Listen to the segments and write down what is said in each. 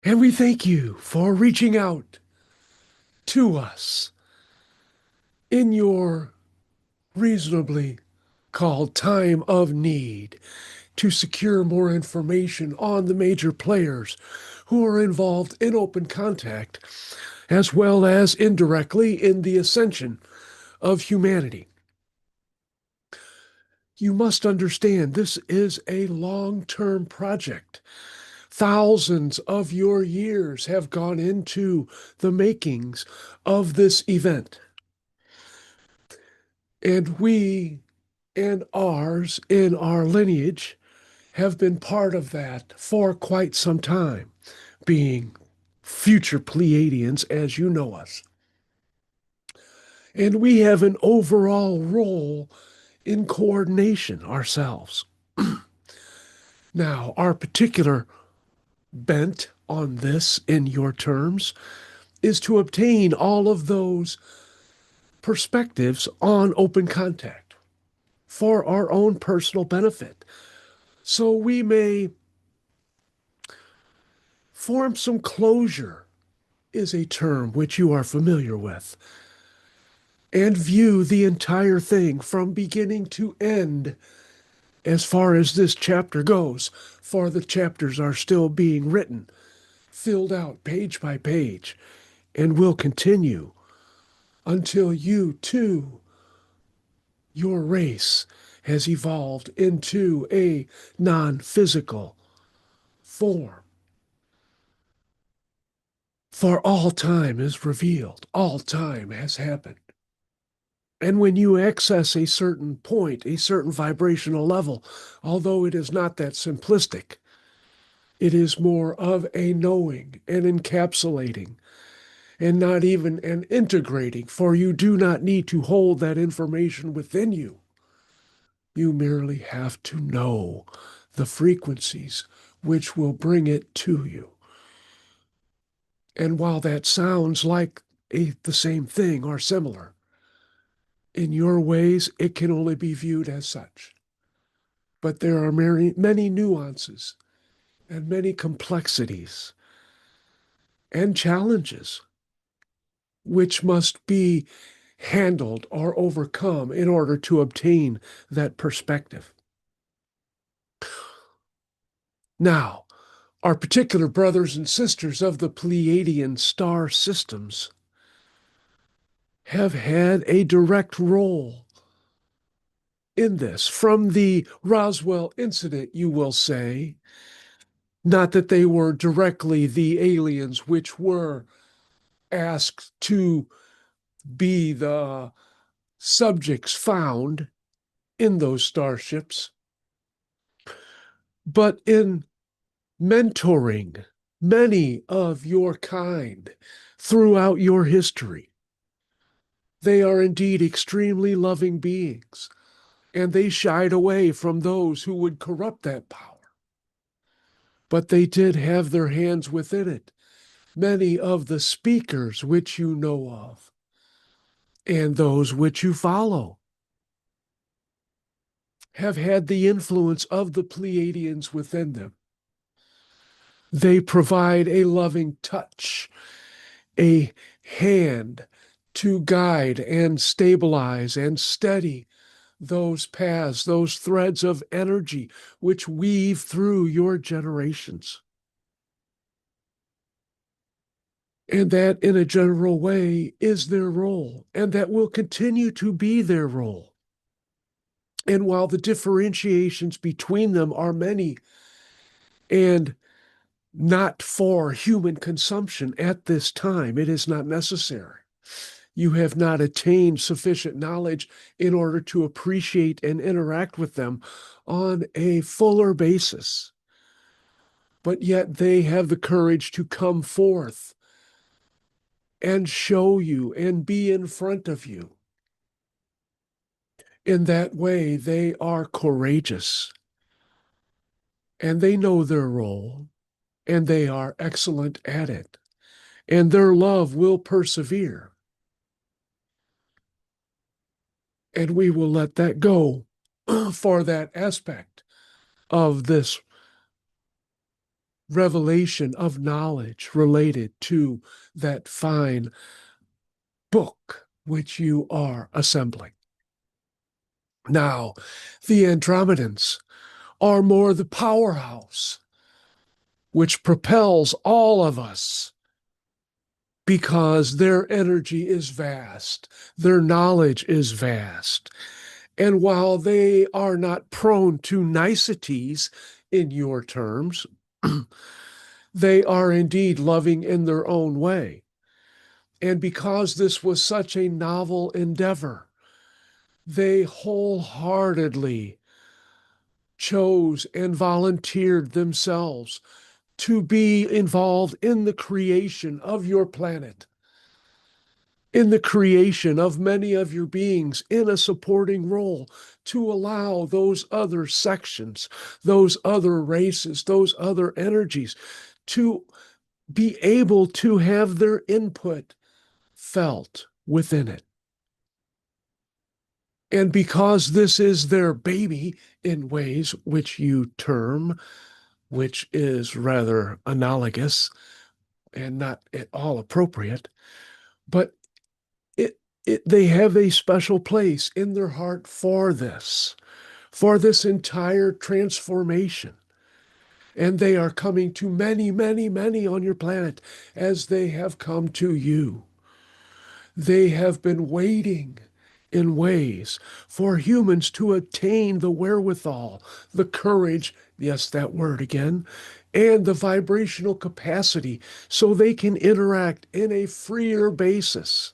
And we thank you for reaching out to us in your reasonably called time of need to secure more information on the major players who are involved in open contact, as well as indirectly in the ascension of humanity. You must understand this is a long term project. Thousands of your years have gone into the makings of this event. And we and ours in our lineage have been part of that for quite some time, being future Pleiadians as you know us. And we have an overall role in coordination ourselves. Now, our particular bent on this, in your terms, is to obtain all of those perspectives on open contact for our own personal benefit. So we may form some closure, is a term which you are familiar with, and view the entire thing from beginning to end as far as this chapter goes, for the chapters are still being written, filled out page by page, and will continue until you too, your race, has evolved into a non physical form. For all time is revealed, all time has happened. And when you access a certain point, a certain vibrational level, although it is not that simplistic, it is more of a knowing and encapsulating and not even an integrating, for you do not need to hold that information within you. You merely have to know the frequencies which will bring it to you. And while that sounds like the same thing or similar, in your ways, it can only be viewed as such. But there are many, many nuances and many complexities and challenges which must be handled or overcome in order to obtain that perspective. Now, our particular brothers and sisters of the Pleiadian star systems have had a direct role in this. From the Roswell incident, you will say, not that they were directly the aliens which were asked to be the subjects found in those starships, but in mentoring many of your kind throughout your history. They are indeed extremely loving beings, and they shied away from those who would corrupt that power. But they did have their hands within it. Many of the speakers which you know of, and those which you follow, have had the influence of the Pleiadians within them. They provide a loving touch, a hand to guide and stabilize and steady those paths, those threads of energy which weave through your generations. And that, in a general way, is their role, and that will continue to be their role. And while the differentiations between them are many and not for human consumption at this time, it is not necessary. You have not attained sufficient knowledge in order to appreciate and interact with them on a fuller basis. But yet they have the courage to come forth and show you and be in front of you. In that way, they are courageous and they know their role and they are excellent at it. And their love will persevere. And we will let that go for that aspect of this revelation of knowledge related to that fine book which you are assembling. Now, the Andromedans are more the powerhouse which propels all of us because their energy is vast, their knowledge is vast. And while they are not prone to niceties in your terms, they are indeed loving in their own way. And because this was such a novel endeavor, they wholeheartedly chose and volunteered themselves to be involved in the creation of your planet, in the creation of many of your beings in a supporting role to allow those other sections, those other races, those other energies to be able to have their input felt within it. And because this is their baby in ways which you term, which is rather analogous and not at all appropriate, but they have a special place in their heart for this entire transformation. And they are coming to many, many, many on your planet as they have come to you. They have been waiting in ways for humans to attain the wherewithal, the courage, yes, that word again, and the vibrational capacity so they can interact in a freer basis.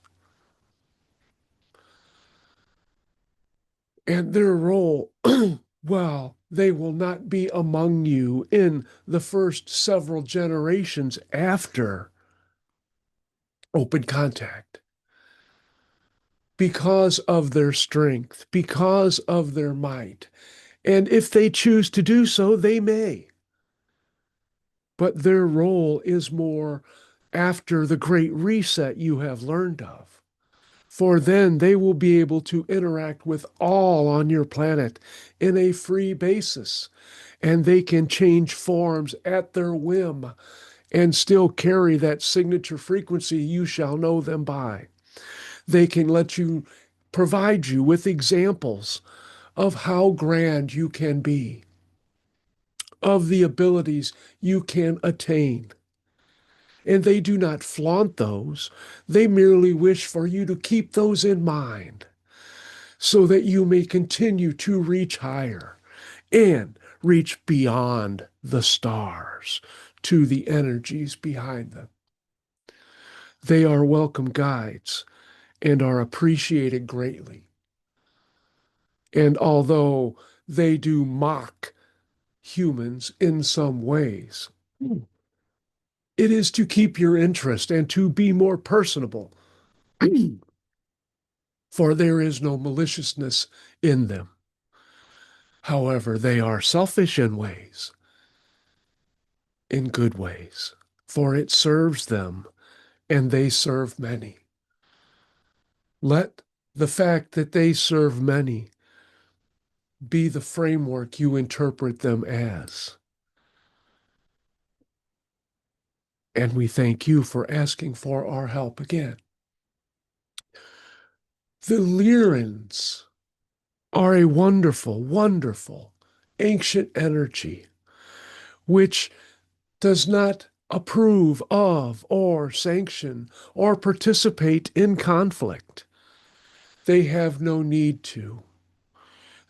And their role, well, they will not be among you in the first several generations after open contact because of their strength, because of their might. And if they choose to do so, they may. But their role is more after the great reset you have learned of. For then they will be able to interact with all on your planet in a free basis. And they can change forms at their whim and still carry that signature frequency you shall know them by. They can let you provide you with examples of how grand you can be, of the abilities you can attain. And they do not flaunt those. They merely wish for you to keep those in mind so that you may continue to reach higher and reach beyond the stars to the energies behind them. They are welcome guides and are appreciated greatly. And although they do mock humans in some ways, it is to keep your interest and to be more personable, for there is no maliciousness in them. However, they are selfish in ways, in good ways, for it serves them and they serve many. Let the fact that they serve many be the framework you interpret them as. And we thank you for asking for our help again. The Lyrans are a wonderful, wonderful ancient energy which does not approve of or sanction or participate in conflict. They have no need to.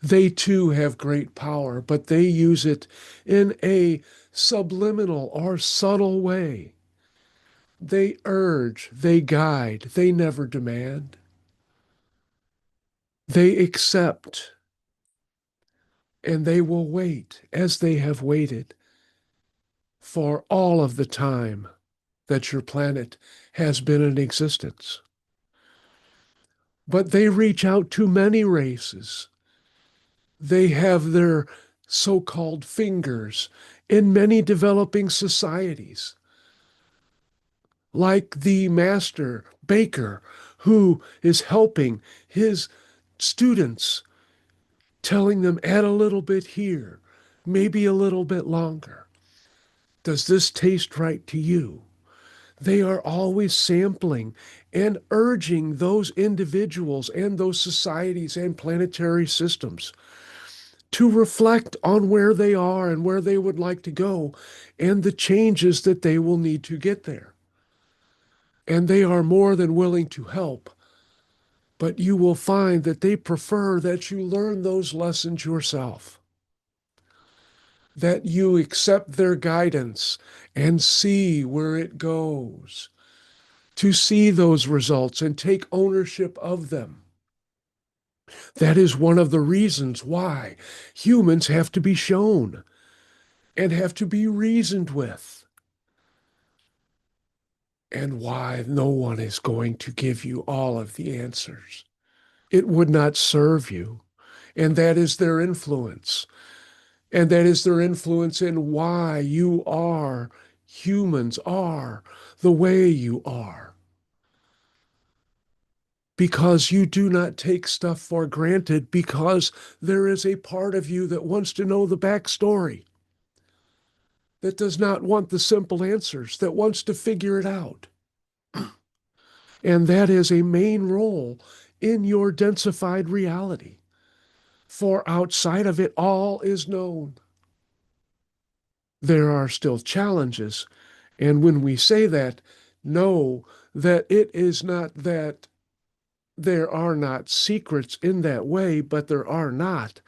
They too have great power, but they use it in a subliminal or subtle way. They urge, they guide, they never demand. They accept, and they will wait as they have waited for all of the time that your planet has been in existence. But they reach out to many races. They have their so-called fingers in many developing societies, like the master baker who is helping his students, telling them add a little bit here, maybe a little bit longer. Does this taste right to you? They are always sampling and urging those individuals and those societies and planetary systems to reflect on where they are and where they would like to go and the changes that they will need to get there. And they are more than willing to help, but you will find that they prefer that you learn those lessons yourself, that you accept their guidance and see where it goes, to see those results and take ownership of them. That is one of the reasons why humans have to be shown and have to be reasoned with, and why no one is going to give you all of the answers. It would not serve you. And that is their influence. And that is their influence in why you are, humans are, the way you are. Because you do not take stuff for granted, because there is a part of you that wants to know the backstory, that does not want the simple answers, that wants to figure it out. And that is a main role in your densified reality. For outside of it, all is known. There are still challenges. And when we say that, know that it is not that there are not secrets in that way, but there are not.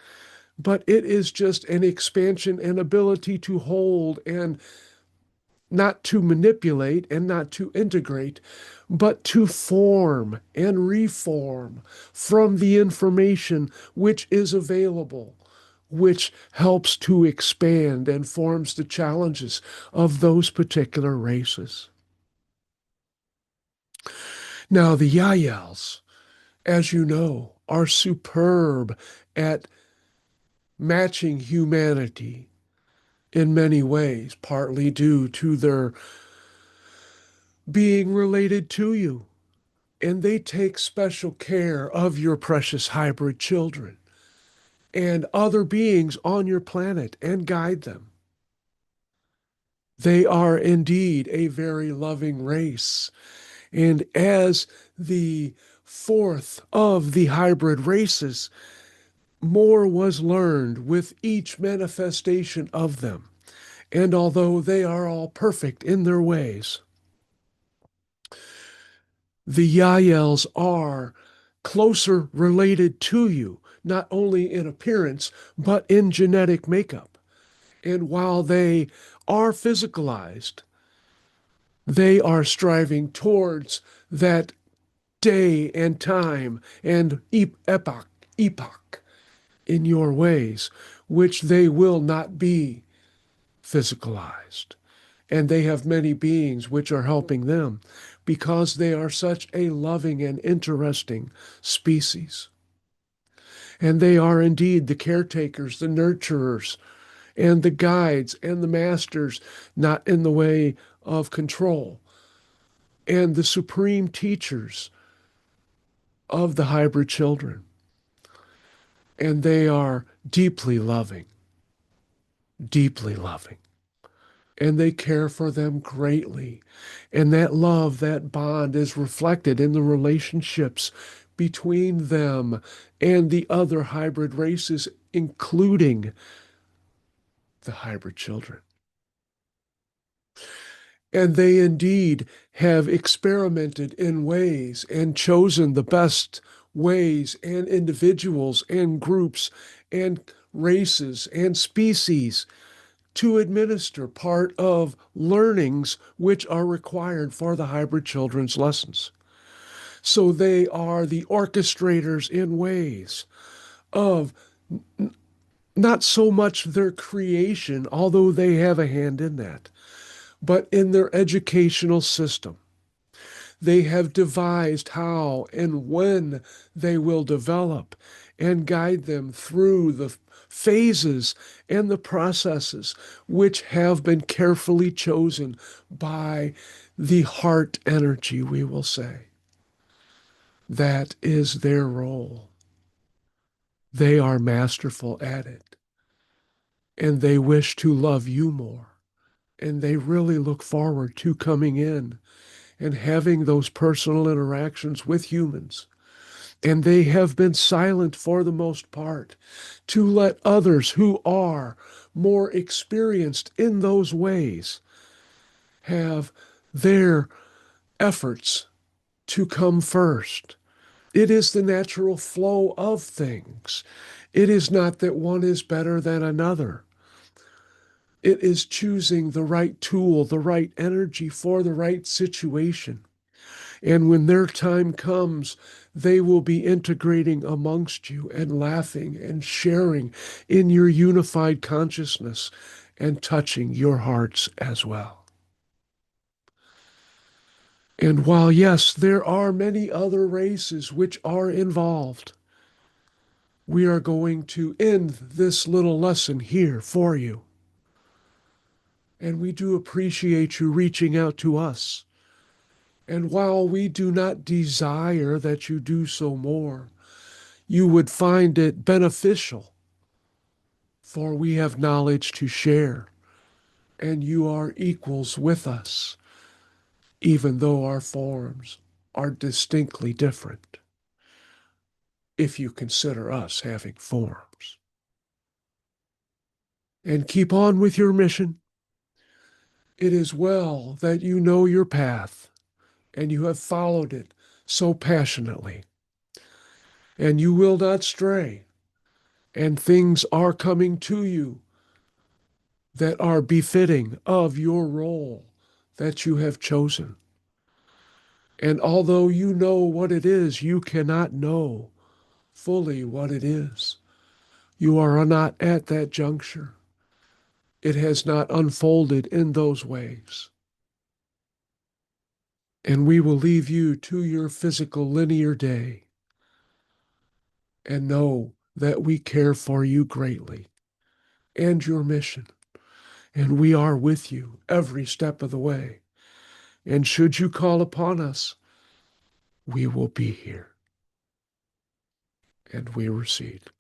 But it is just an expansion and ability to hold and not to manipulate and not to integrate, but to form and reform from the information which is available, which helps to expand and forms the challenges of those particular races. Now, the Yaels, as you know, are superb at matching humanity in many ways, partly due to their being related to you. And they take special care of your precious hybrid children and other beings on your planet and guide them. They are indeed a very loving race. And as the fourth of the hybrid races, more was learned with each manifestation of them. And although they are all perfect in their ways, the Yaels are closer related to you, not only in appearance, but in genetic makeup. And while they are physicalized, they are striving towards that day and time and epoch in your ways, which they will not be physicalized. And they have many beings which are helping them because they are such a loving and interesting species. And they are indeed the caretakers, the nurturers, and the guides and the masters, not in the way of control, and the supreme teachers of the hybrid children. And they are deeply loving, deeply loving. And they care for them greatly. And that love, that bond is reflected in the relationships between them and the other hybrid races, including the hybrid children. And they indeed have experimented in ways and chosen the best ways and individuals and groups and races and species to administer part of learnings which are required for the hybrid children's lessons. So they are the orchestrators in ways of not so much their creation, although they have a hand in that, but in their educational system. They have devised how and when they will develop and guide them through the phases and the processes which have been carefully chosen by the heart energy, we will say. That is their role. They are masterful at it, and they wish to love you more And they really look forward to coming in and having those personal interactions with humans. And they have been silent for the most part to let others who are more experienced in those ways have their efforts to come first. It is the natural flow of things. It is not that one is better than another. It is choosing the right tool, the right energy for the right situation. And when their time comes, they will be integrating amongst you and laughing and sharing in your unified consciousness and touching your hearts as well. And while, yes, there are many other races which are involved, we are going to end this little lesson here for you. And we do appreciate you reaching out to us. And while we do not desire that you do so more, you would find it beneficial, for we have knowledge to share, and you are equals with us, even though our forms are distinctly different, if you consider us having forms. And keep on with your mission. It is well that you know your path, and you have followed it so passionately, and you will not stray, and things are coming to you that are befitting of your role that you have chosen. And although you know what it is, you cannot know fully what it is. You are not at that juncture. It has not unfolded in those ways. And we will leave you to your physical linear day and know that we care for you greatly and your mission. And we are with you every step of the way. And should you call upon us, we will be here. And we recede.